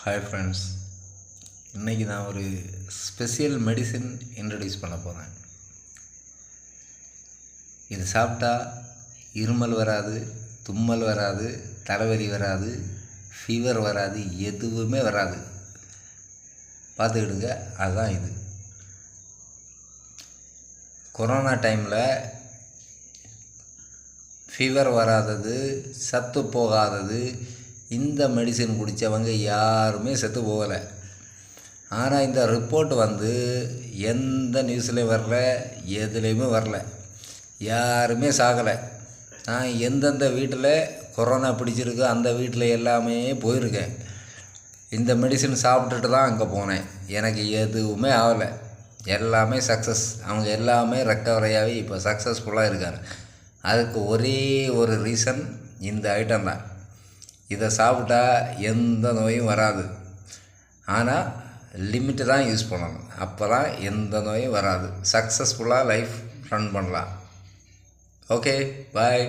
Hi friends, இன்றைக்கி நான் ஒரு ஸ்பெஷல் மெடிசின் இன்ட்ரடியூஸ் பண்ண போகிறேன். இது சாப்பிட்டா இருமல் வராது, தும்மல் வராது, தலைவலி வராது, ஃபீவர் வராது, எதுவுமே வராது. பார்த்துக்கிடுங்க. அதுதான் இது. கொரோனா டைமில் ஃபீவர் வராதது, சத்து போகாதது, இந்த மெடிசின் குடித்தவங்க யாருமே செத்து போகலை. ஆனால் இந்த ரிப்போர்ட் எந்த நியூஸ்லேயும் வரல, எதுலேயுமே வரல, யாருமே சாகலை. நான் எந்தெந்த வீட்டில் கொரோனா பிடிச்சிருக்கு அந்த வீட்டில் எல்லாமே போயிருக்கேன். இந்த மெடிசின் சாப்பிட்டுட்டு தான் அங்கே போனேன். எனக்கு எதுவுமே ஆகலை, எல்லாமே சக்ஸஸ். அவங்க எல்லாமே ரெக்கவரியாகி இப்போ சக்ஸஸ்ஃபுல்லாக இருக்காங்க. அதுக்கு ஒரே ஒரு ரீசன் இந்த ஐட்டம் தான். இதை சாப்பிட்டா எந்த நோயும் வராது. ஆனால் லிமிட்டு தான் யூஸ் பண்ணணும். அப்போ தான் எந்த நோயும் வராது. சக்ஸஸ்ஃபுல்லாக லைஃப் ரன் பண்ணலாம். ஓகே, பாய்.